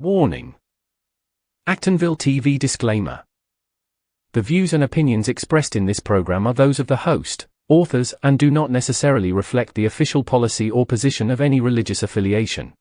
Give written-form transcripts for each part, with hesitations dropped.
Warning. Actonville TV disclaimer. The views and opinions expressed in this program are those of the host, authors, and do not necessarily reflect the official policy or position of any religious affiliation.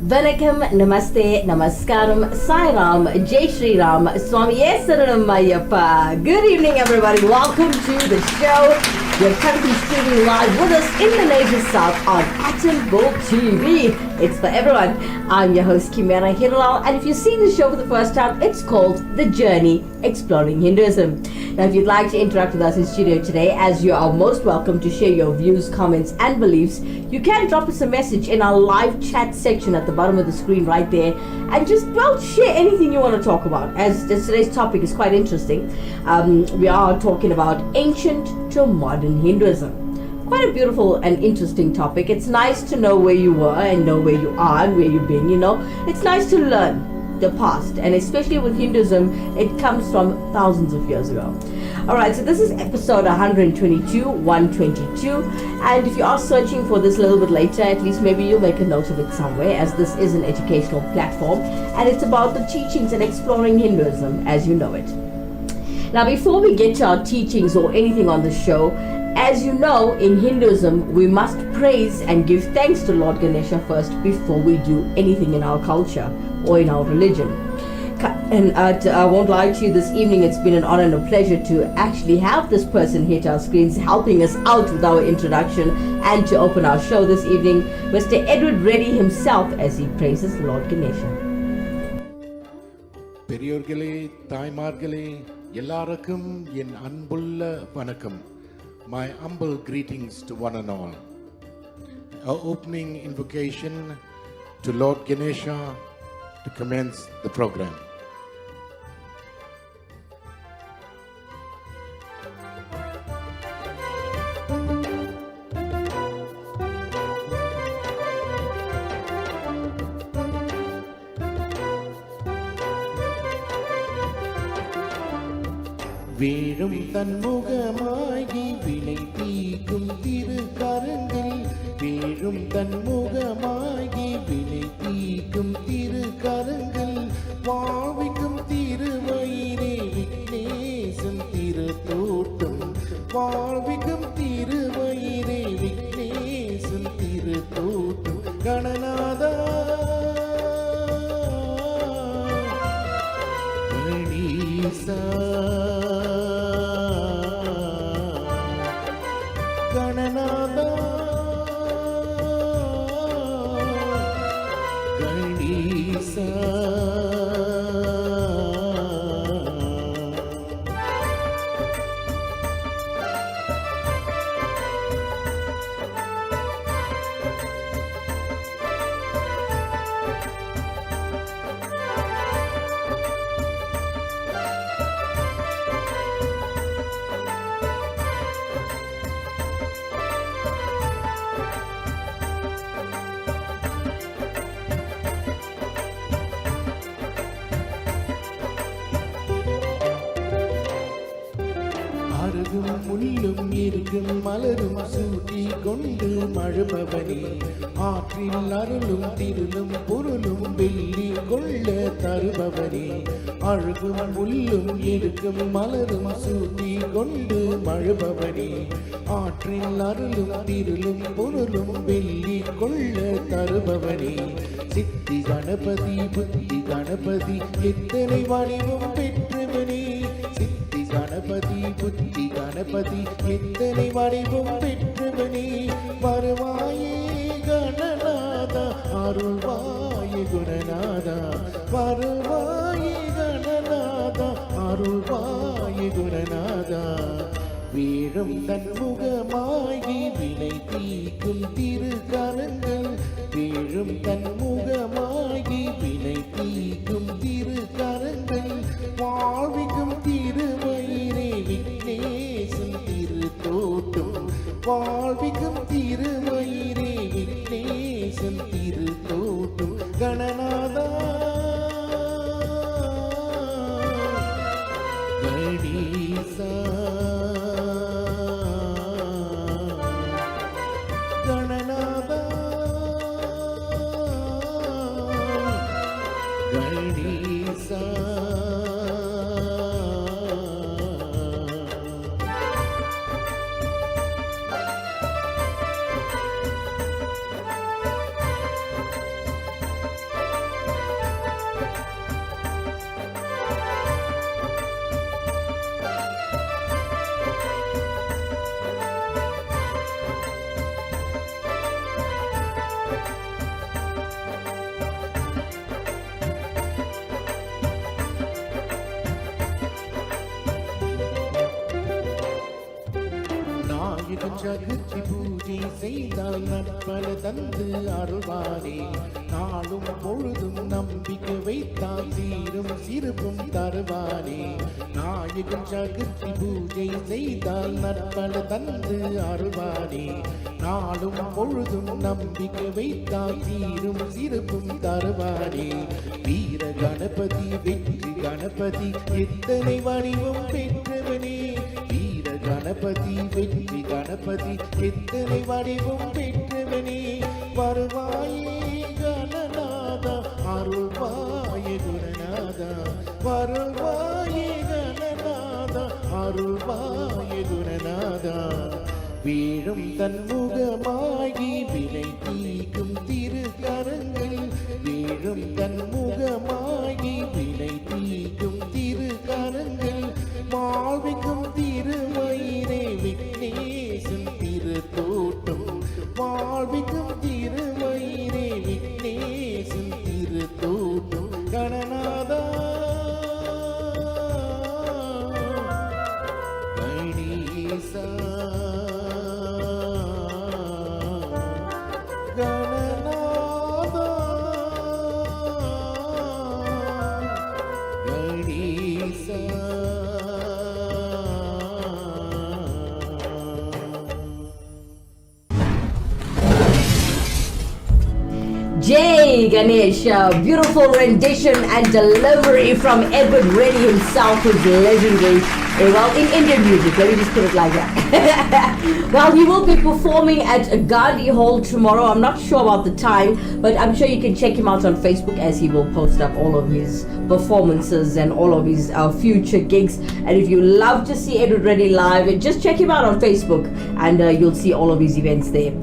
Vanakkam, Namaste, Namaskaram, Sai Ram, Jai Shri Ram, Swamiye Saranam Ayyappa. Good evening, everybody. Welcome to the show. You're currently streaming live with us in the Malaysia South on Actonville TV. It's for everyone. I'm your host, Kimera, Heeralal, and if you're seeing the show for the first time, it's called The Journey Exploring Hinduism. Now, if you'd like to interact with us in studio today, as you are most welcome to share your views, comments, and beliefs, you can drop us a message in our live chat section at the bottom of the screen right there, and just, well, share anything you want to talk about, as today's topic is quite interesting. We are talking about ancient to modern Hinduism. Quite a beautiful and interesting topic. It's nice to know where you were and know where you are and where you've been, you know. It's nice to learn the past, and especially with Hinduism, it comes from thousands of years ago. Alright, so this is episode 122, and if you are searching for this a little bit later, at least maybe you'll make a note of it somewhere, as this is an educational platform, and it's about the teachings and exploring Hinduism as you know it. Now, before we get to our teachings or anything on the show, as you know, in Hinduism, we must praise and give thanks to Lord Ganesha first before we do anything in our culture or in our religion. And I won't lie to you, this evening it's been an honor and a pleasure to actually have this person here to our screens helping us out with our introduction and to open our show this evening, Mr. Edward Reddy himself, as he praises Lord Ganesha. பெரியோர்களே, தாய்மார்களே, எல்லாருக்கும் என் அன்புள்ள வணக்கம். My humble greetings to one and all. Our opening invocation to Lord Ganesha to commence the program. வீழும் தன்முகமாகி வினை தீக்கும் திருக்கரங்கள், வீழும் தன்முகமாகி வினை தீக்கும் திருக்கரங்கள், வாழ்விக்கும் திருவயிறே விக்னேசன் திருத்தோட்டம், வாழ்விக்கும் திருவயிறே விக்னேசன் திருத்தோட்டம், கணநாதா கணீசா கணநாதா கணீசா அழுகும் முள்ளும் இருக்கும் மலரும் சூட்டி கொண்டு மழுபவனே ஆற்றில் அருளும் திருளும் பொருளும் வெள்ளி கொள்ள தருபவனே அழுகும் முள்ளும் இருக்கும் மலரும் சூட்டி கொண்டு மழுபவனே ஆற்றில் அருளும் திருளும் பொருளும் வெள்ளி கொள்ள தருபவனே சித்தி கணபதி புத்தி கணபதி எத்தனை வடிவம் பெற்றவனே சித்தி கணபதி புத்தி கணபதி எத்தனை வடிவம் பெற்றவனே வருவாயே கணநாதா அருள்வாயே குணநாதா வருவாயே கணநாதா அருள்வாயே குணநாதா வீழும் தன்முகமாகி வினை தீக்கும் திருக்கரங்கள் வீழும் தன்முகமாகி வினை தீக்கும் திருக்கரங்கள் வாழ்விக்கும் திருமயிரே விக்னேசன் திருத்தோட்டம் வாழ்விக்கும் திருமயிரே விக்னேசன் திருத்தோட்டம் கணநாதா கணேசா கணநாதா கணேசா சகுத்தி பூஜை செய்தால் நற்பல தந்து அருள்வாரே நாளும் பொழுதும் நம்பிக்கை வைத்தால் சீரும் சிறுப்பும் தருவாரே நாயகன் சகுத்தி பூஜை செய்தால் நற்பல தந்து அருள்வாரே நாளும் பொழுதும் நம்பிக்கை வைத்தால் சீரும் சிறுப்பும் தருவாரே வீர கணபதி வெற்றி கணபதி எத்தனை வடிவம் பெற்றவனே கணபதி வெற்றி கணபதி எத்தனை வடிவம் பெற்றவனே வருவாயே கணநாதா அருள்வாயே குணநாதா வருவாயே கணநாதா அருள்வாயே குணநாதா வீழும் தன்முகமாகி வினை தீக்கும் திருக்கரங்கள் வீழும் தன்முகமாகி வினை தீக்கும் திருக்கரங்கள் வாழ்விக்கும் திருமயிரே விக்னேசன் திருத்தோட்டம் வாழ்விக்கும் திருமயிரே விக்னேசன் திருத்தோட்டம் கணநாதா கணேசா கணநாதா Ganesha Jai Ganesh, beautiful rendition and delivery from Edward Reddy himself, who's legendary. Well, in Indian music, let me just put it like that. Well, he will be performing at Gandhi Hall tomorrow. I'm not sure about the time, but I'm sure you can check him out on Facebook, as he will post up all of his performances and all of his future gigs. And if you love to see Edward Reddy live, just check him out on Facebook, and you'll see all of his events there.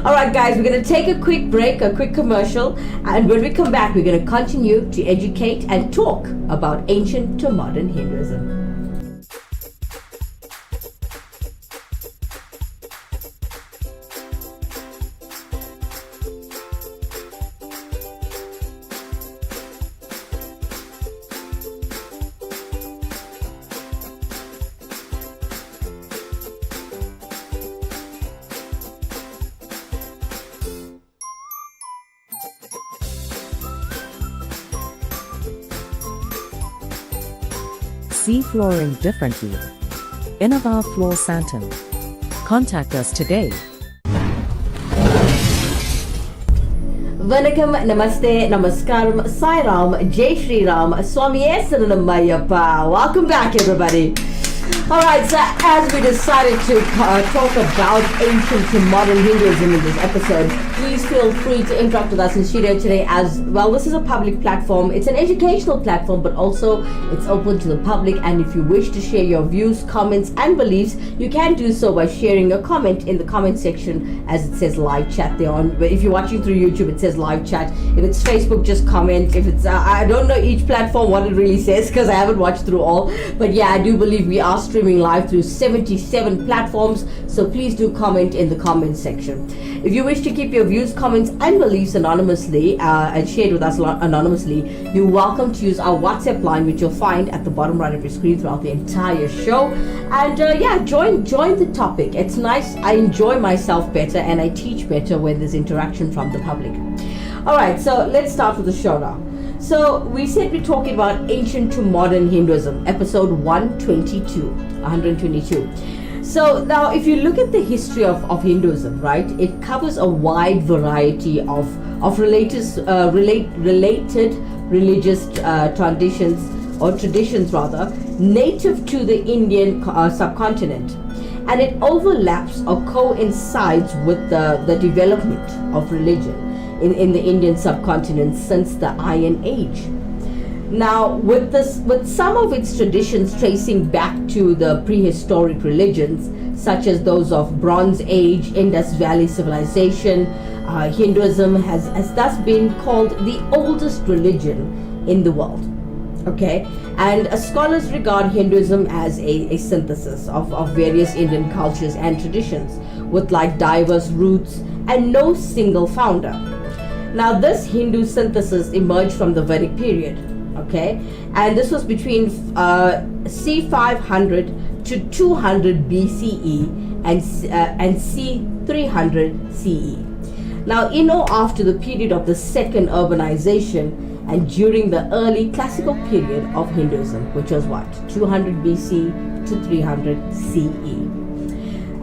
Alright guys, we're going to take a quick break, a quick commercial, and when we come back, we're going to continue to educate and talk about ancient to modern Hinduism. See flooring differently. Innova Floor Santan. Contact us today. Vanakkam, Namaste, Namaskaram, Sai Ram, Jai Shri Ram, Swamiye Saranam Ayyappa. Welcome back, everybody. Alright, so as we decided to talk about ancient to modern Hinduism in this episode, please feel free to interact with us in studio today as well. This is a public platform. It's an educational platform, but also it's open to the public. And if you wish to share your views, comments, and beliefs, you can do so by sharing a comment in the comment section as it says live chat there on. If you're watching through YouTube, it says live chat. If it's Facebook, just comment. If it's, I don't know each platform what it really says because I haven't watched through all. But yeah, I do believe we are streaming live through 77 platforms, so please do comment in the comment section. If you wish to keep your views, comments, and beliefs anonymously and shared with us anonymously, you're welcome to use our WhatsApp line, which you'll find at the bottom right of your screen throughout the entire show. And yeah, join the topic. It's nice. I enjoy myself better and I teach better when there's interaction from the public. All right, so let's start with the show now. So we said we're talking about ancient to modern Hinduism, episode 122. So now if you look at the history of Hinduism, right, it covers a wide variety of related religious traditions native to the Indian subcontinent. And it overlaps or coincides with the development of religion in the Indian subcontinent since the Iron Age. Now, with some of its traditions tracing back to the prehistoric religions, such as those of Bronze Age, Indus Valley civilization, Hinduism has thus been called the oldest religion in the world. Okay, and scholars regard Hinduism as a synthesis of various Indian cultures and traditions with like diverse roots and no single founder. Now, this Hindu synthesis emerged from the Vedic period, okay, and this was between c. 500 to 200 BCE and c. 300 CE. Now, in or after the period of the second urbanization and during the early classical period of Hinduism, which was what, 200 BC to 300 CE.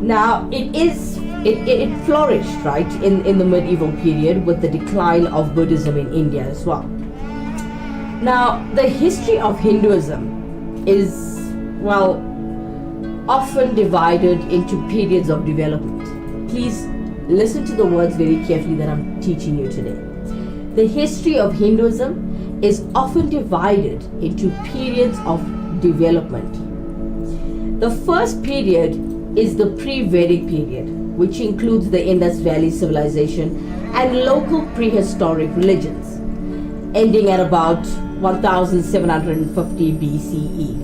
Now, it flourished, right, in the medieval period with the decline of Buddhism in India as well. Now, the history of Hinduism is, well, often divided into periods of development. Please listen to the words very carefully that I'm teaching you today. The history of Hinduism is often divided into periods of development. The first period is the pre-Vedic period, which includes the Indus Valley civilization and local prehistoric religions, ending at about 1750 BCE.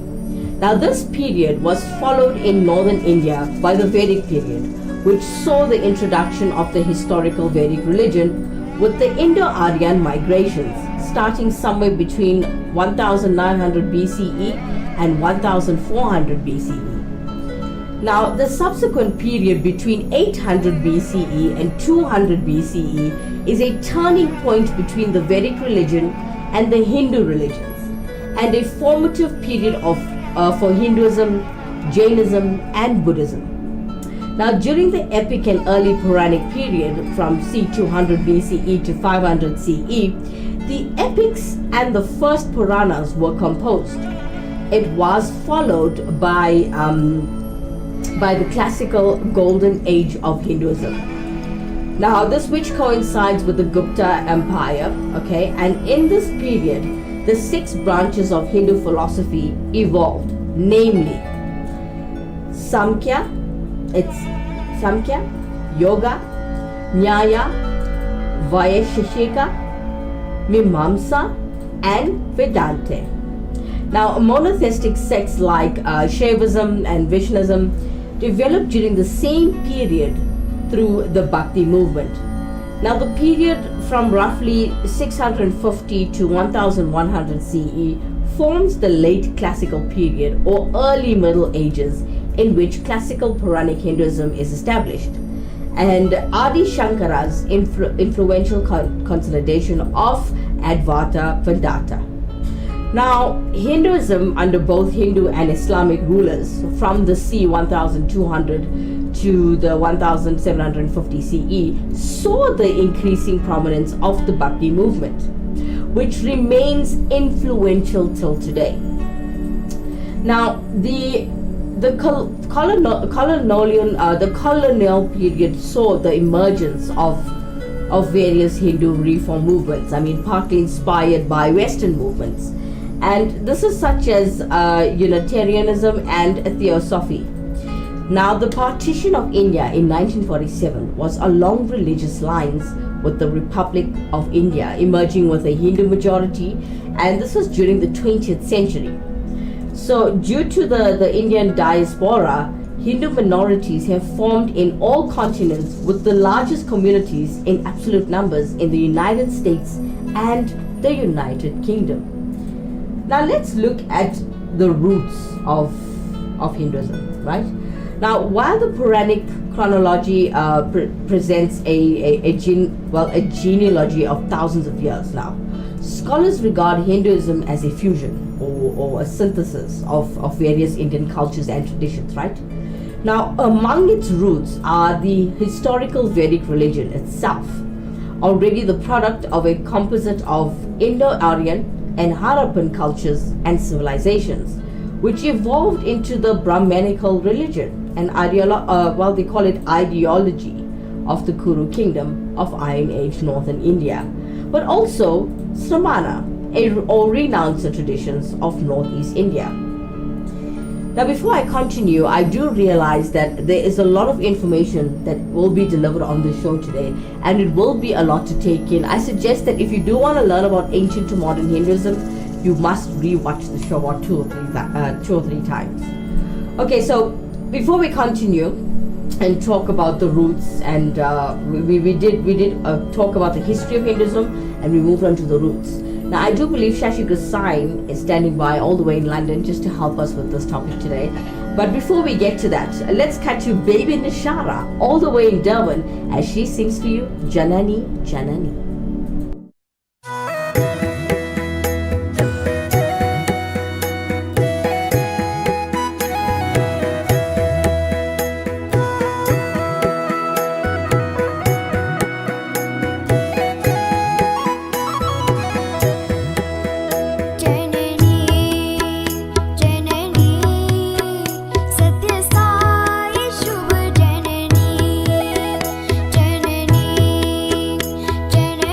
Now, this period was followed in northern India by the Vedic period, which saw the introduction of the historical Vedic religion with the Indo-Aryan migrations starting somewhere between 1900 BCE and 1400 BCE. Now, the subsequent period between 800 BCE and 200 BCE is a turning point between the Vedic religion and the Hindu religions, and a formative period for Hinduism, Jainism, and Buddhism. Now, during the epic and early Puranic period from c. 200 BCE to 500 CE, the epics and the first Puranas were composed. It was followed by the classical golden age of Hinduism. Now, this which coincides with the Gupta Empire, okay, and in this period, the 6 branches of Hindu philosophy evolved, namely Samkhya, Yoga, Nyaya, Vaisheshika, Mimamsa, and Vedanta. Now, monotheistic sects like Shaivism and Vaishnavism developed during the same period through the Bhakti movement. Now, the period from roughly 650 to 1100 CE forms the late classical period or early Middle Ages, in which classical Puranic Hinduism is established, and Adi Shankara's influential consolidation of Advaita Vedanta. Now, Hinduism under both Hindu and Islamic rulers from the c. 1200 to the 1750 CE saw the increasing prominence of the Bhakti movement, which remains influential till today. Now, the the colonial period saw the emergence of various Hindu reform movements. I mean, partly inspired by Western movements, and this is such as Unitarianism and Theosophy. Now, the partition of India in 1947 was along religious lines, with the Republic of India emerging with a Hindu majority, and this was during the 20th century. So, due to the Indian diaspora, Hindu minorities have formed in all continents, with the largest communities in absolute numbers in the United States and the United Kingdom. Now, let's look at the roots of Hinduism, right? Now, while the Puranic chronology presents a genealogy of thousands of years now, scholars regard Hinduism as a fusion or a synthesis of various Indian cultures and traditions, right? Now, among its roots are the historical Vedic religion itself, already the product of a composite of Indo-Aryan and Harappan cultures and civilizations, which evolved into the Brahmanical religion, and they call it ideology of the Kuru kingdom of Iron Age northern India, but also Sramana, or renounced the traditions of northeast India. Now, before I continue, I do realize that there is a lot of information that will be delivered on the show today, and it will be a lot to take in. I suggest that if you do want to learn about ancient to modern Hinduism, you must re-watch the show or two or three times. Okay, so before we continue and talk about the roots, and we did talk about the history of Hinduism, and we moved on to the roots. Now, I do believe Shashi Gasain is standing by all the way in London just to help us with this topic today. But before we get to that, let's cut to Baby Nishara all the way in Durban as she sings for you Janani Janani. Janani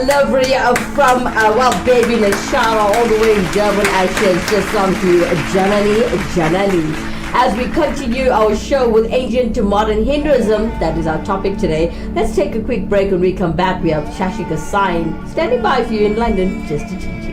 delivery from, baby Nashara all the way in Durban, Ashes, just on to Janani. As we continue our show with ancient to modern Hinduism, that is our topic today. Let's take a quick break. When we come back, we have Shashika Sain standing by for you in London just to teach you.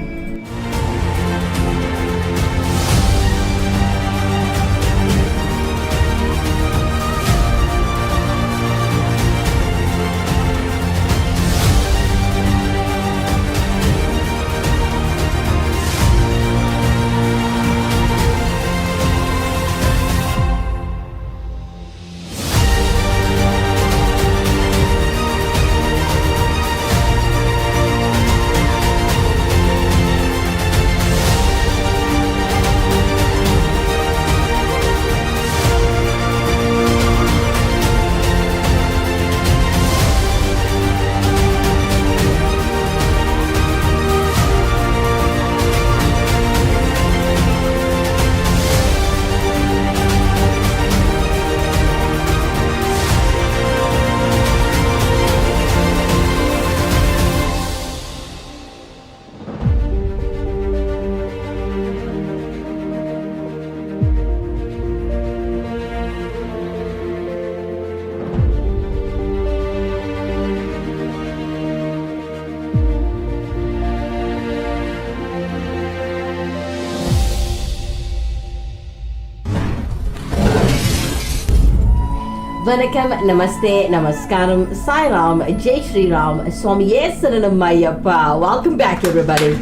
Vanakkam, Namaste, Namaskaram, Sai Ram, Jai Shri Ram, Swamiye Saranam Ayyappa. Welcome back, everybody.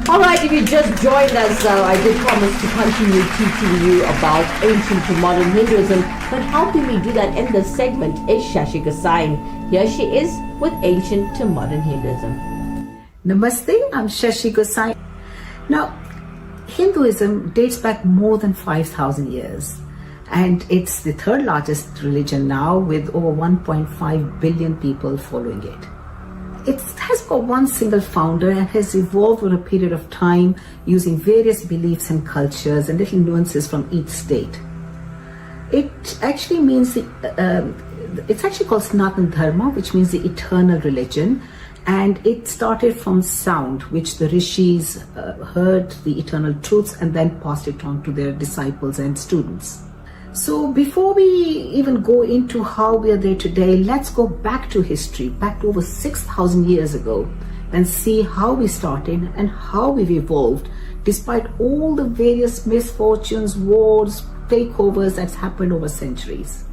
Alright, if you just joined us, I did promise to continue teaching you about ancient to modern Hinduism, but helping me do that in this segment is Shashika Sain. Here she is with ancient to modern Hinduism. Namaste, I'm Shashika Sain. Now, Hinduism dates back more than 5,000 years. And it's the third largest religion now, with over 1.5 billion people following it. It has got one single founder and has evolved over a period of time using various beliefs and cultures and little nuances from each state. It actually means, it's actually called Sanatana Dharma, which means the eternal religion. And it started from sound, which the rishis heard the eternal truths and then passed it on to their disciples and students. So before we even go into how we are there today, let's go back to history, back to over 6,000 years ago, and see how we started and how we've evolved despite all the various misfortunes, wars, takeovers that's happened over centuries.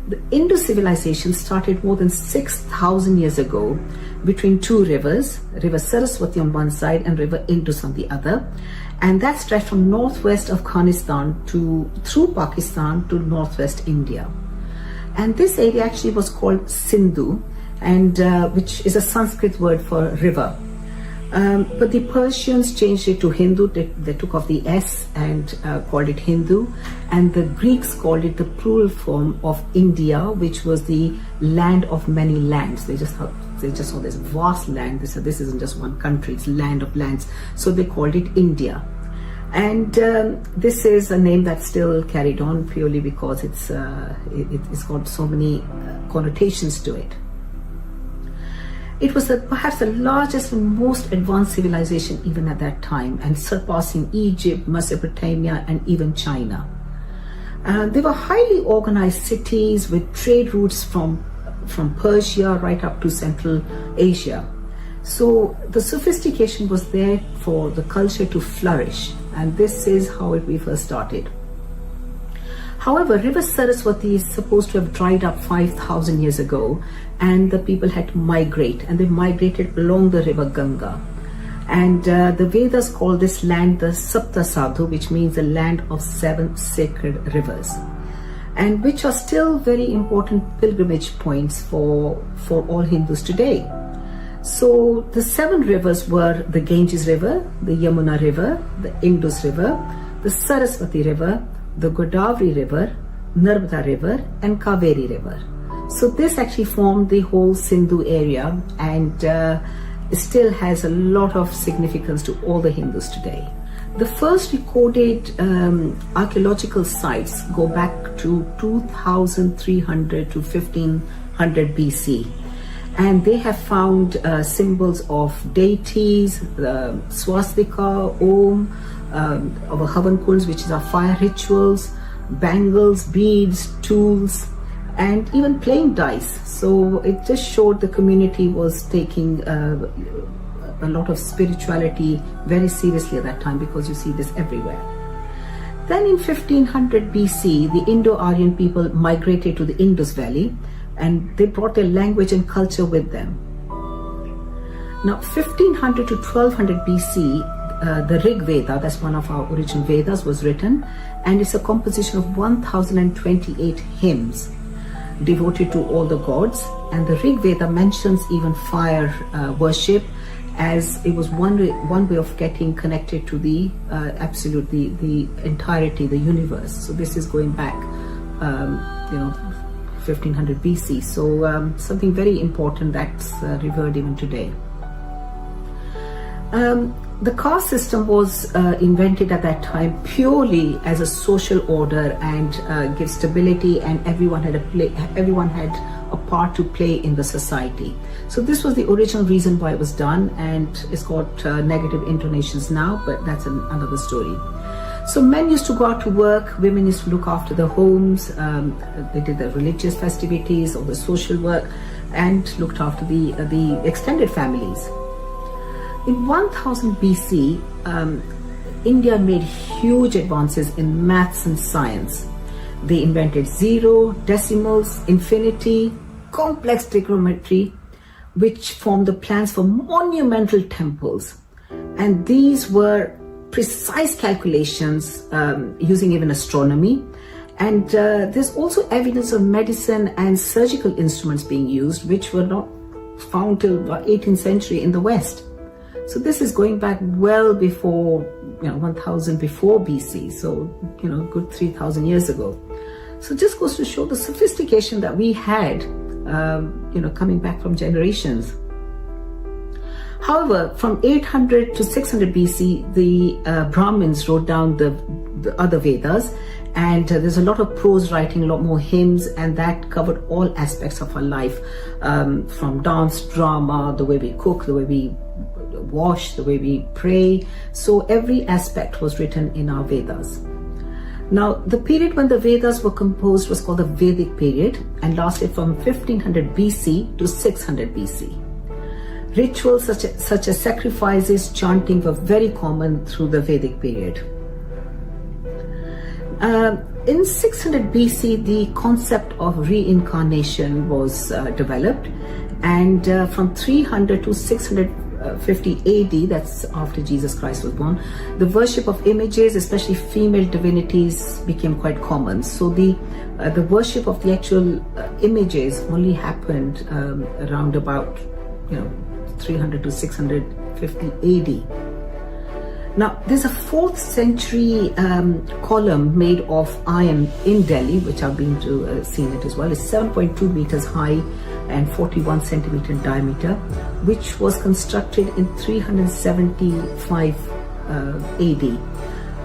The Indus civilization started more than 6,000 years ago between two rivers, River Saraswati on one side and River Indus on the other. And that stretched from northwest Afghanistan through Pakistan to northwest India. And this area actually was called Sindhu, and which is a Sanskrit word for river. But the Persians changed it to Hindu. They took off the S and called it Hindu. And the Greeks called it the plural form of India, which was the land of many lands. They just saw this vast land. They said this isn't just one country, it's land of lands. So they called it India. And this is a name that's still carried on purely because it's got so many connotations to it. It was perhaps the largest and most advanced civilization even at that time, and surpassing Egypt, Mesopotamia, and even China. They were highly organized cities with trade routes from Persia right up to Central Asia. So the sophistication was there for the culture to flourish, and this is how we first started. However, River Saraswati is supposed to have dried up 5,000 years ago, and the people had to migrate, and they migrated along the river Ganga. And the Vedas call this land the Sapta Sadhu, which means the land of 7 sacred rivers, and which are still very important pilgrimage points for all Hindus today. So the 7 rivers were the Ganges River, the Yamuna River, the Indus River, the Saraswati River, the Godavari River, Narmada River, and Kaveri River. So this actually formed the whole Sindhu area, and it still has a lot of significance to all the Hindus today. The first recorded archaeological sites go back to 2300 to 1500 BC. and they have found symbols of deities, swastika, Om, our Havan kunds, which is our fire rituals, bangles, beads, tools, and even playing dice. So it just showed the community was taking a lot of spirituality very seriously at that time, because you see this everywhere. Then in 1500 BC, the Indo-Aryan people migrated to the Indus Valley, and they brought their language and culture with them. Now 1500 to 1200 BC, the Rig Veda, that's one of our original Vedas, was written, and it's a composition of 1028 hymns devoted to all the gods. And the Rig Veda mentions even fire worship, as it was one way of getting connected to the absolute, the entirety, the universe. So this is going back, 1500 BC. So something very important that's revered even today. The caste system was invented at that time purely as a social order and give stability, and everyone had a part to play in the society. So this was the original reason why it was done, and it's got negative intonations now, but that's another story. So men used to go out to work, women used to look after the homes, they did the religious festivities or the social work, and looked after the extended families. In 1000 BC, India made huge advances in maths and science. They invented zero, decimals, infinity, complex trigonometry, which formed the plans for monumental temples. And these were precise calculations using even astronomy. And there's also evidence of medicine and surgical instruments being used, which were not found till the 18th century in the West. So this is going back well before, 1000 before BC, so, good 3000 years ago. So just goes to show the sophistication that we had, coming back from generations. However, from 800 to 600 BC, the Brahmins wrote down the other Vedas, and there's a lot of prose writing, a lot more hymns, and that covered all aspects of our life, from dance, drama, the way we cook, the way we wash, the way we pray. So every aspect was written in our Vedas. Now, the period when the Vedas were composed was called the Vedic period and lasted from 1500 BC to 600 BC. Rituals such as sacrifices, chanting were very common through the Vedic period. In 600 BC, the concept of reincarnation was developed, and from 300 to 650 AD, that's after Jesus Christ was born, the worship of images, especially female divinities, became quite common. So the worship of the actual images only happened around about 300 to 650 AD. Now, there's a 4th century column made of iron in Delhi, which I've been to seen it as well. It's 7.2 meters high and 41 centimeter in diameter, which was constructed in 375 AD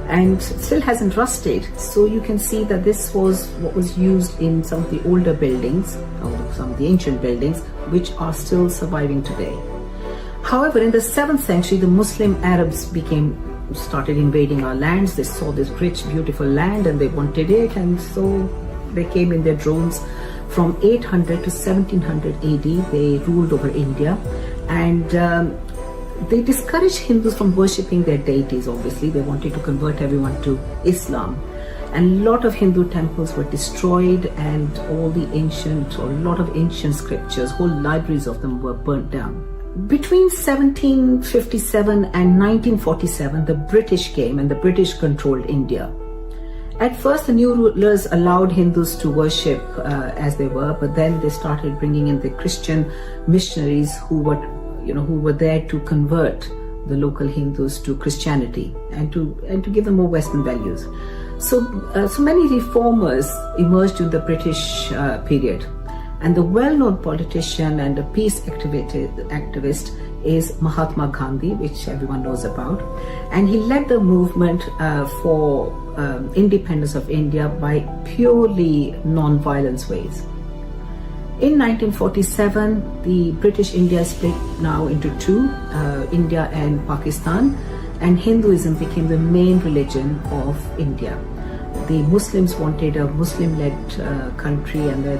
and still hasn't rusted. So you can see that this was what was used in some of the older buildings, or some of the ancient buildings, which are still surviving today. However, in the 7th century, the Muslim Arabs started invading our lands. They saw this rich, beautiful land and they wanted it, and so they came in their drones. From 800 to 1700 AD, they ruled over India, and they discouraged Hindus from worshipping their deities. Obviously, they wanted to convert everyone to Islam. And a lot of Hindu temples were destroyed, and a lot of ancient scriptures, whole libraries of them were burnt down. Between 1757 and 1947, the British came and the British controlled India. At first, the new rulers allowed Hindus to worship as they were, but then they started bringing in the Christian missionaries who were there to convert the local Hindus to Christianity and to give them more Western values. So many reformers emerged in the British period. And the well-known politician and a peace activist is Mahatma Gandhi, which everyone knows about. And he led the movement for independence of India by purely non-violence ways. In 1947, the British India split now into two, India and Pakistan, and Hinduism became the main religion of India. The Muslims wanted a Muslim-led country, and then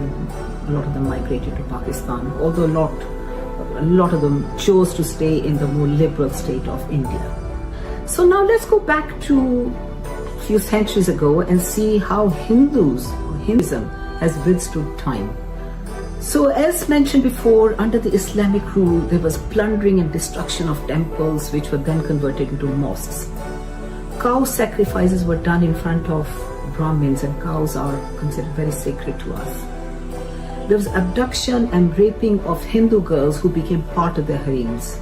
a lot of them migrated to Pakistan, although a lot of them chose to stay in the more liberal state of India. So now let's go back to a few centuries ago and see how Hinduism has withstood time. So as mentioned before, under the Islamic rule, there was plundering and destruction of temples, which were then converted into mosques. Cow sacrifices were done in front of Brahmins, and cows are considered very sacred to us. There was abduction and raping of Hindu girls who became part of their harems.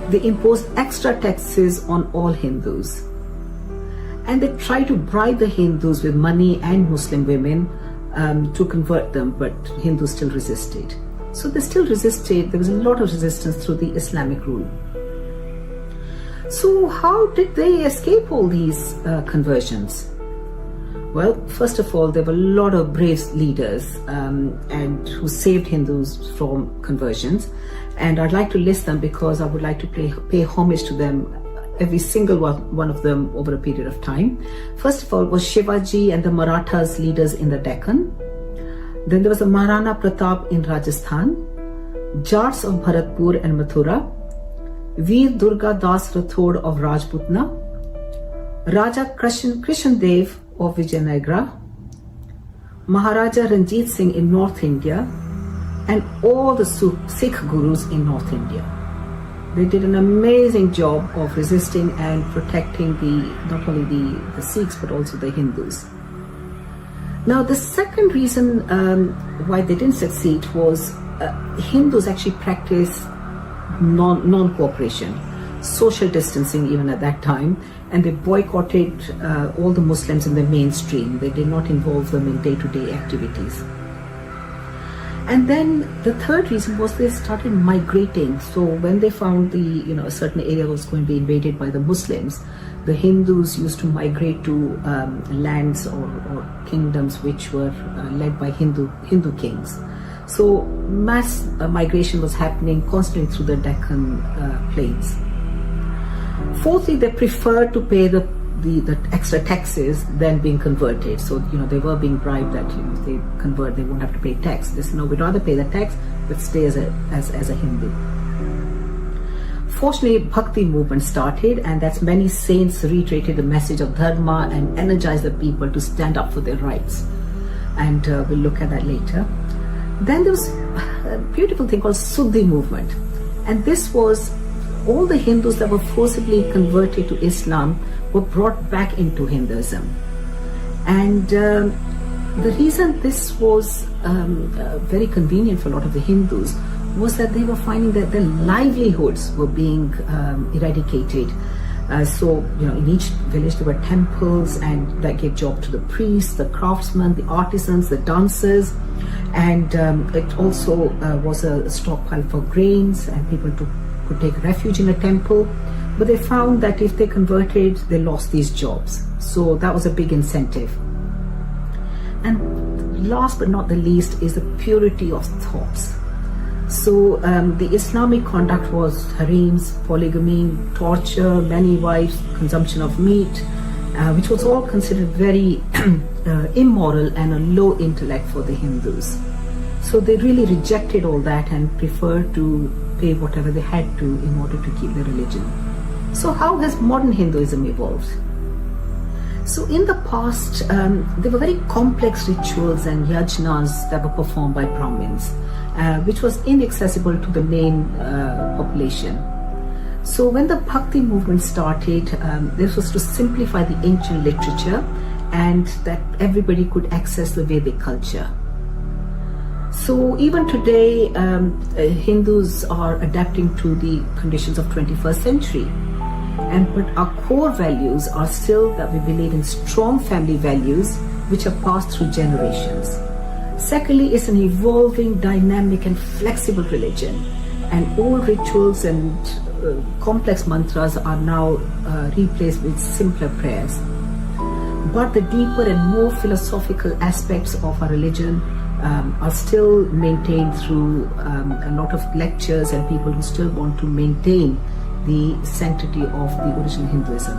They imposed extra taxes on all Hindus. And they tried to bribe the Hindus with money and Muslim women to convert them, but Hindus still resisted. So they still resisted. There was a lot of resistance through the Islamic rule. So how did they escape all these conversions? Well, first of all, there were a lot of brave leaders and who saved Hindus from conversions. And I'd like to list them because I would like to pay homage to them, every single one of them, over a period of time. First of all was Shivaji and the Marathas leaders in the Deccan. Then there was the Maharana Pratap in Rajasthan, Jats of Bharatpur and Mathura, Veer Durga Das Rathod of Rajputna, Raja Krishan Dev of Vijayanagara, Maharaja Ranjit Singh in North India, and all the Sikh gurus in North India. They did an amazing job of resisting and protecting not only the Sikhs but also the Hindus. Now the second reason why they didn't succeed was Hindus actually practiced non-cooperation, social distancing even at that time, and they boycotted all the Muslims in the mainstream. They did not involve them in day-to-day activities. And then the third reason was they started migrating. So when they found a certain area was going to be invaded by the Muslims, the Hindus used to migrate to lands or kingdoms which were led by Hindu kings. So mass migration was happening constantly through the Deccan plains. Fourthly, they preferred to pay the extra taxes than being converted. So they were being bribed that if they convert, they won't have to pay tax. They said, no, we'd rather pay the tax but stay as a Hindu. Fortunately, Bhakti movement started, and that's many saints reiterated the message of Dharma and energized the people to stand up for their rights. And we'll look at that later. Then there was a beautiful thing called Suddhi movement, and this was all the Hindus that were forcibly converted to Islam were brought back into Hinduism. And the reason this was very convenient for a lot of the Hindus was that they were finding that their livelihoods were being eradicated. So in each village there were temples, and that gave job to the priests, the craftsmen, the artisans, the dancers, and it also was a stockpile for grains, and people could take refuge in a temple. But they found that if they converted, they lost these jobs. So that was a big incentive. And last but not the least is the purity of thoughts. So the Islamic conduct was harems, polygamy, torture, many wives, consumption of meat, which was all considered very immoral and a low intellect for the Hindus. So they really rejected all that and preferred to pay whatever they had to in order to keep their religion. So how has modern Hinduism evolved? So in the past, there were very complex rituals and yajnas that were performed by Brahmins, which was inaccessible to the main population. So when the Bhakti movement started, this was to simplify the ancient literature and that everybody could access the Vedic culture. So even today, Hindus are adapting to the conditions of 21st century. But our core values are still that we believe in strong family values which are passed through generations. Secondly, it's an evolving, dynamic and flexible religion, and all rituals and complex mantras are now replaced with simpler prayers. But the deeper and more philosophical aspects of our religion are still maintained through a lot of lectures and people who still want to maintain the sanctity of the original Hinduism.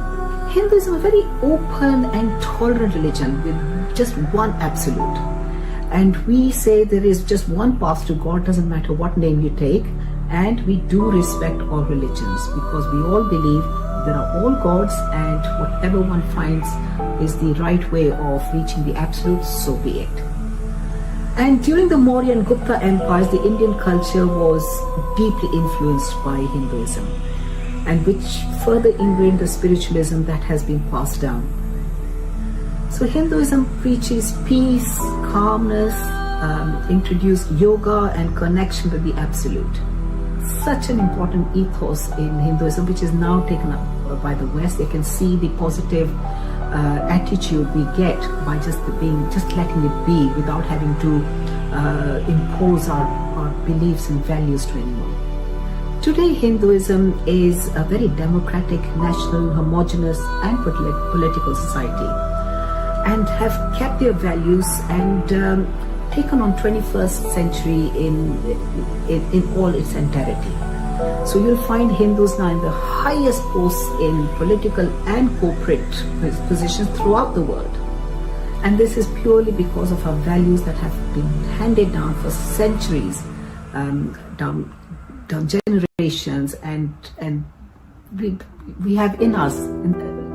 Hinduism is a very open and tolerant religion with just one absolute. And we say there is just one path to God, doesn't matter what name you take, and we do respect all religions because we all believe there are all gods and whatever one finds is the right way of reaching the absolute, so be it. And during the Maurya and Gupta empires, the Indian culture was deeply influenced by Hinduism, and which further ingrained the spiritualism that has been passed down. So Hinduism preaches peace, calmness, introduced yoga and connection with the absolute. Such an important ethos in Hinduism, which is now taken up by the West. They can see the positive attitude we get by just letting it be without having to impose our beliefs and values to anyone. Today, Hinduism is a very democratic, national, homogeneous and political society, and have kept their values and taken on 21st century in all its entirety. So you'll find Hindus now in the highest posts in political and corporate positions throughout the world. And this is purely because of our values that have been handed down for centuries, down generations, and we have in us,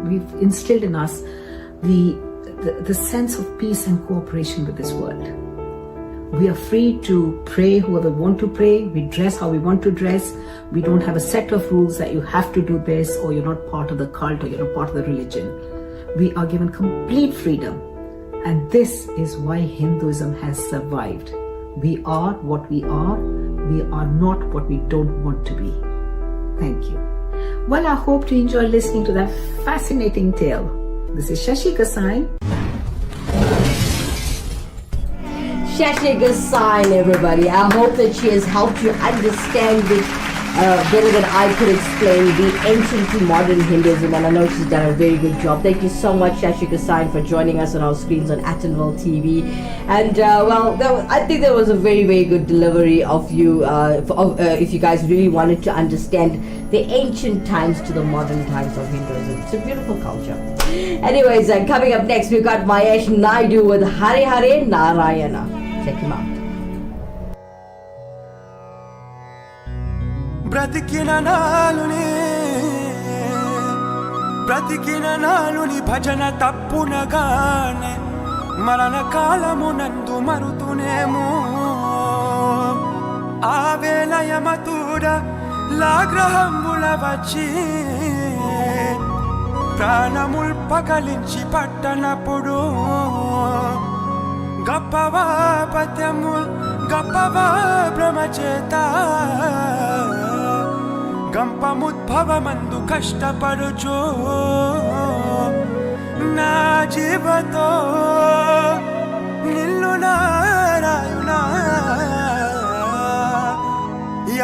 we've instilled in us the sense of peace and cooperation with this world. We are free to pray whoever we want to pray. We dress how we want to dress. We don't have a set of rules that you have to do this, or you're not part of the cult, or you're not part of the religion. We are given complete freedom. And this is why Hinduism has survived. We are what we are. We are not what we don't want to be. Thank you. Well, I hope to enjoy listening to that fascinating tale. This is Shashi Kasai. Shashi Gasai, everybody. I hope that she has helped you understand this better than I could explain the ancient to modern Hinduism, and I know she's done a very good job. Thank you so much, Shashi Gasai, for joining us on our screens on Attenville TV. And I think that was a very, very good delivery of you. If you guys really wanted to understand the ancient times to the modern times of Hinduism, it's a beautiful culture. Anyways, coming up next, we've got Mahesh Naidu with Hare Hare Narayana. Check him out. బ్రతికిన నాలుని భజన తప్పునగానే మరణ కాలమునందు మరుతునేమో ఆ వేళ యమతుడ లాగ్రహంబుల వచ్చి ప్రాణముల్ పగలించి పట్టనప్పుడు గప్పవా పద్యముల్ గప్పవా బ్రహ్మచేత గంపముద్భవమందు కష్టపడుచు నా జీవతో నిల్లు నారాయునా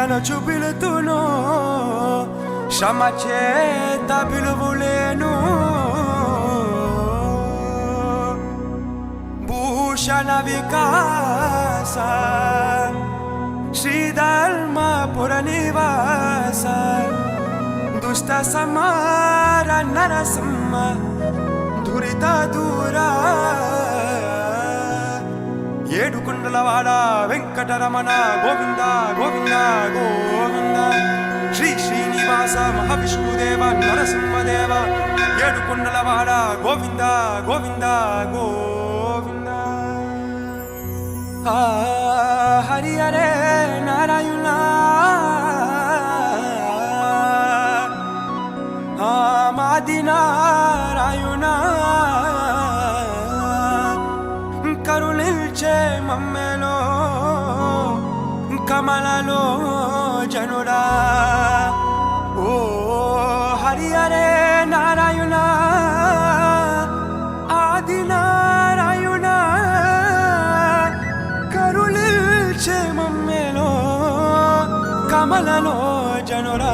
ఎనచు పిలుతును శ్రమచేత పిలువులేను భూషణ వికాస శ్రీధర్మపుర నివాస దుష్ట సమార నరసింహ దురిత దూరా ఏడుకొండలవాడ వెంకటరమణ గోవింద గోవింద గోవింద శ్రీ శ్రీనివాస మహావిష్ణుదేవ నరసింహదేవ ఏడుకొండలవాడ గోవింద గోవింద గోవింద హరి హరే నారాయణ ఆది నారాయణ కరుణించే మమ్మెలో కమలలో జనుడా ఓ హరి హరే నారాయణ ఆది నారాయణ కరుణించే మమ్మెలో కమలలో జనుడా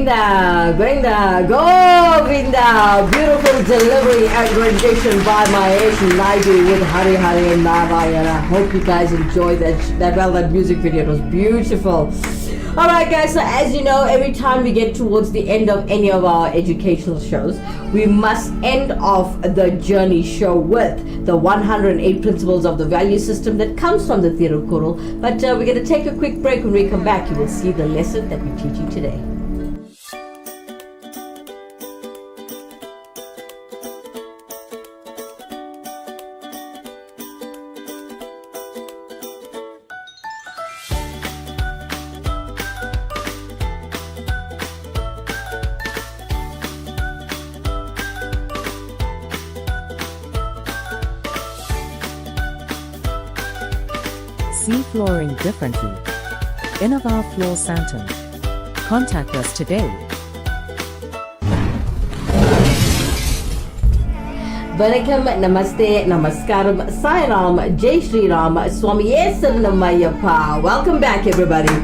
Govinda, Govinda. Beautiful delivery and rendition by Mahesh Naidu with Hari Hari and Narayana. Hope you guys enjoyed that music video. It was beautiful. Alright guys, so as you know, every time we get towards the end of any of our educational shows, we must end off the journey show with the 108 principles of the value system that comes from the Tirukkural. But we're going to take a quick break. When we come back, you will see the lesson that we're teaching today. See flooring differently. Innova Floor Santam. Contact us today. Vanakkam, Namaste, Namaskaram, Sai Ram, Jai Shri Ram, Swamiye Saranamayappa. Welcome back, everybody.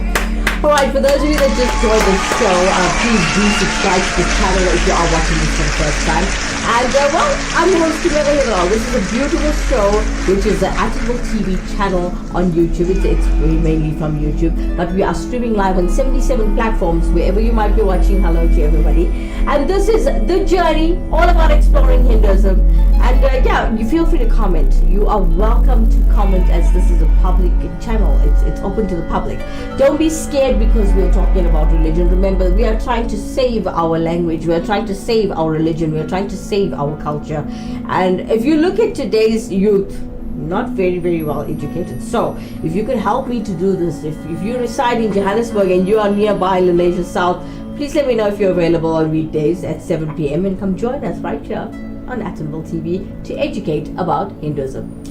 Alright, for those of you that just joined the show, please do subscribe to the channel if you are watching this for the first time. And well, I'm your host Kimera Heeralal. This is a beautiful show, which is the Attenble TV channel on YouTube. It's mainly from YouTube, but we are streaming live on 77 platforms wherever you might be watching. Hello to everybody. And this is The Journey, all about exploring Hinduism. And yeah, you feel free to comment. You are welcome to comment, as this is a public channel. It's open to the public. Don't be scared because we are talking about religion. Remember, we are trying to save our language. We are trying to save our religion. We are trying to save our culture. And if you look at today's youth, not very well educated. So if you could help me to do this, if you reside in Johannesburg and you are nearby Lenasia South, please let me know if you're available on weekdays at 7 p.m. and come join us right here on Attenble TV to educate about Hinduism.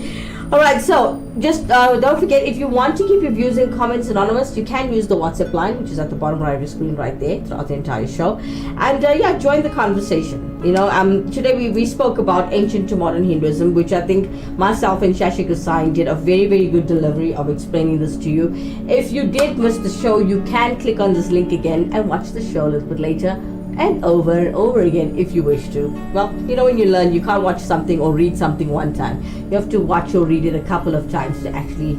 Alright, so just don't forget, if you want to keep your views and comments anonymous, you can use the WhatsApp line, which is at the bottom right of your screen right there throughout the entire show. And yeah, join the conversation. You know, today we spoke about ancient to modern Hinduism, which I think myself and Shashi Gosai did a very good delivery of explaining this to you. If you did miss the show, you can click on this link again and watch the show a little bit later and over again if you wish to. Well, you know, when you learn, you can't watch something or read something one time. You have to watch or read it a couple of times to actually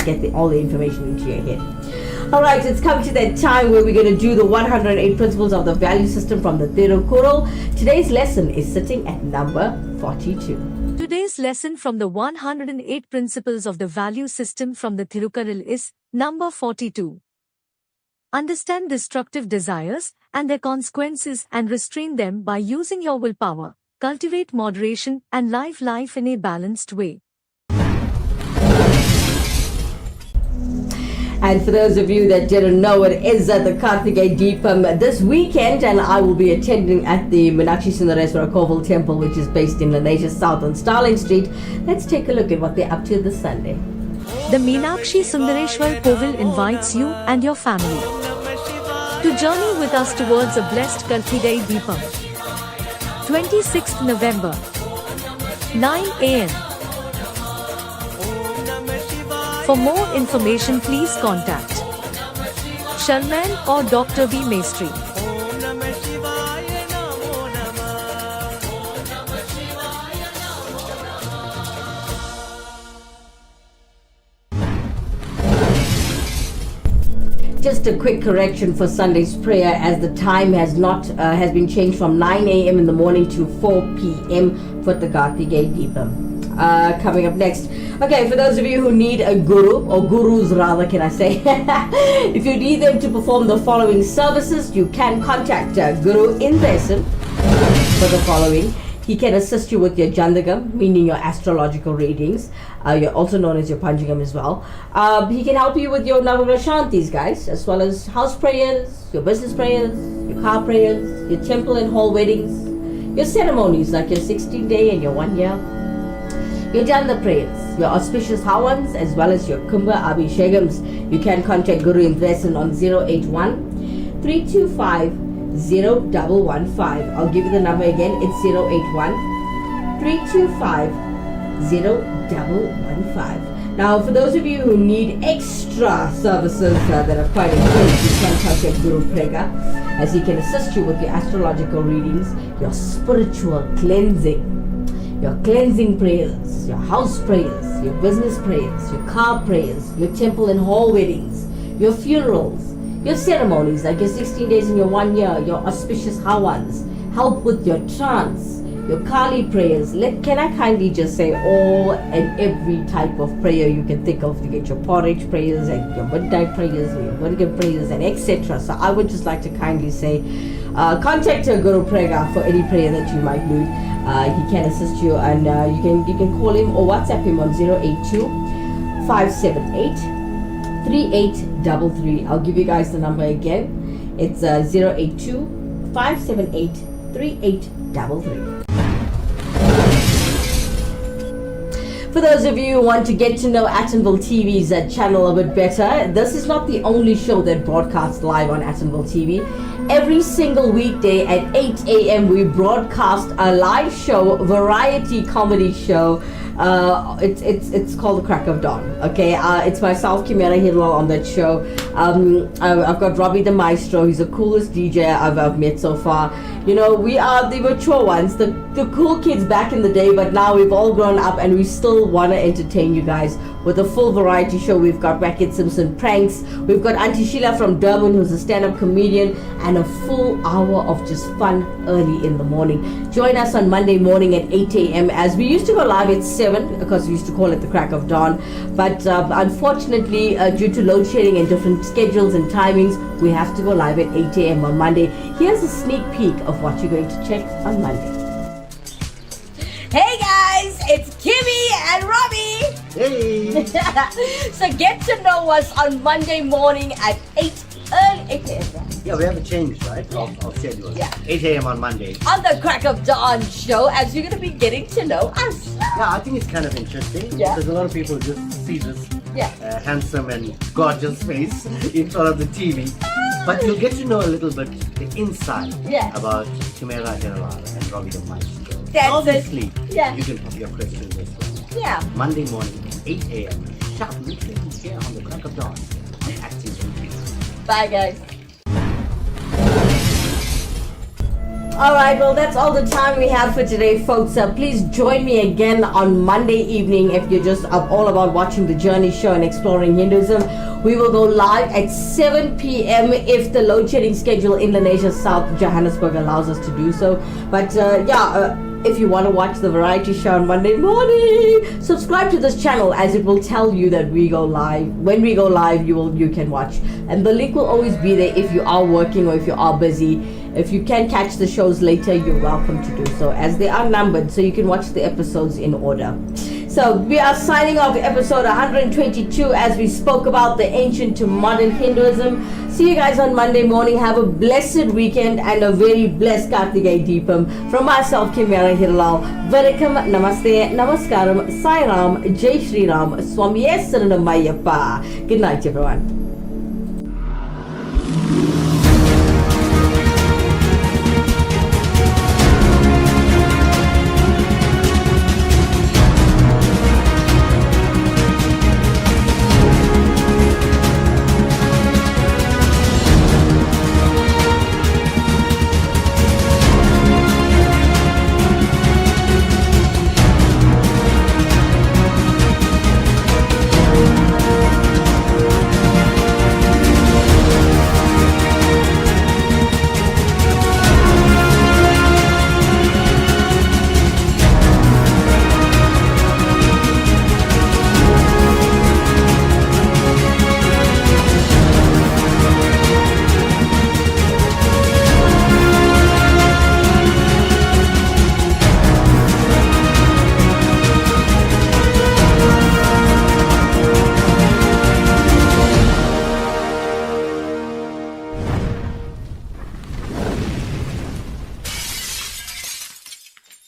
get all the information into your head. Alright, it's come to that time where we're going to do the 108 principles of the value system from the Tirukkural. Today's lesson is sitting at number 42. Today's lesson from the 108 principles of the value system from the Tirukkural is number 42. Understand destructive desires and their consequences and restrain them by using your willpower. Cultivate moderation and live life in a balanced way. And for those of you that didn't know, it is at the Karthikeya Deepam this weekend, and I will be attending at the Meenakshi Sundareswara Koval Temple, which is based in Lenasia South on Starling Street. Let's take a look at what they're up to this Sunday. The Meenakshi Sundareswara Koval invites you and your family to journey with us towards a blessed Karthikeya Deepam. 26th November, 9 a.m. For more information, please contact Sharman or Dr. V. Maestri. Just a quick correction for Sunday's prayer, as the time has been changed from 9 a.m. in the morning to 4 p.m. for the Karthikeya Deepam. Coming up next. Okay, for those of you who need a guru, or gurus rather, can I say, if you need them to perform the following services, you can contact Guru Indresan for the following. He can assist you with your Jandagam, meaning your astrological readings. You're also known as your Panchagam as well. He can help you with your Navagratha Shantis, guys, as well as house prayers, your business prayers, your car prayers, your temple and hall weddings, your ceremonies like your 16-day and your 1 year, your Janda prayers, your auspicious Hawans, as well as your Kumbha Abhishekams. You can contact Guru Indresan on 081 325 0115. I'll give you the number again. It's 081 325 0115. Now, for those of you who need extra services that are quite intense, you can contact Guru Prega, as he can assist you with your astrological readings, your spiritual cleansing, your cleansing prayers, your house prayers, your business prayers, your car prayers, your temple and hall weddings, your funerals, your ceremonies like your 16 days in your 1 year, your auspicious Hawans, help with your trance, your Kali prayers. Can I kindly just say all and every type of prayer you can think of? You get your porridge prayers and your midnight prayers and your Virgin prayers and etc. So I would just like to kindly say, contact your Guru Prega for any prayer that you might need. He can assist you, and you can call him or WhatsApp him on 082 578 3833. I'll give you guys the number again. It's 082 578 3833. For those of you who want to get to know Attenville TV's channel a bit better, this is not the only show that broadcasts live on Attenville TV. Every single weekday at 8 a.m. we broadcast a live show, variety comedy show. It's called The Crack of Dawn. Okay, it's myself, Kimera, Heeralal on that show. I've got Robbie the Maestro. He's the coolest DJ I've met so far. You know, we are the mature ones, the cool kids back in the day, but now we've all grown up and we still want to entertain you guys with a full variety show. We've got Racket Simpson pranks, we've got Auntie Sheila from Durban, who's a stand-up comedian, and a full hour of just fun early in the morning. Join us on Monday morning at 8 a.m. as we used to go live at 7 because we used to call it the Crack of Dawn, but unfortunately due to load shedding and different schedules and timings, we have to go live at 8 a.m. on Monday. Here's a sneak peek of what you're going to check on Monday. Hey guys, it's Kimmy and Robbie. Hey! So get to know us on Monday morning at 8 a.m. Yeah, we haven't changed, right? Of schedule. Yeah. 8 a.m. on Monday. On the Crack of Dawn show, as you're going to be getting to know us. Yeah, I think it's kind of interesting. Yeah. Because a lot of people just see this Yeah. handsome and gorgeous face in front of the TV. But you'll get to know a little bit the inside Yeah. about Kimera, Heeralal and Robbie the Maestro. That's Obviously, it. Yeah. you can put your questions as well. Yeah. Monday morning, 8 a.m. Sharp, literally here on the Crack of Dawn on Active TV. Bye, guys. Alright, well that's all the time we have for today, folks. Please join me again on Monday evening if you're just all about watching the Journey Show and exploring Hinduism. We will go live at 7 p.m. if the load shedding schedule in Lenasia South Johannesburg allows us to do so. But if you want to watch the variety show on Monday morning, subscribe to this channel as it will tell you that we go live. When we go live, you can watch, and the link will always be there if you are working or if you are busy. If you can catch the shows later, you're welcome to do so, as they are numbered, so you can watch the episodes in order. So we are signing off episode 122 as we spoke about the ancient to modern Hinduism. See you guys on Monday morning. Have a blessed weekend and a very blessed Karthikay Deepam. From myself, Kimera, Heeralal. Vanakkam, Namaste, Namaskaram, Sai Ram, Jai Shri Ram, Swamiye Saranam Ayyappa. Good night, everyone.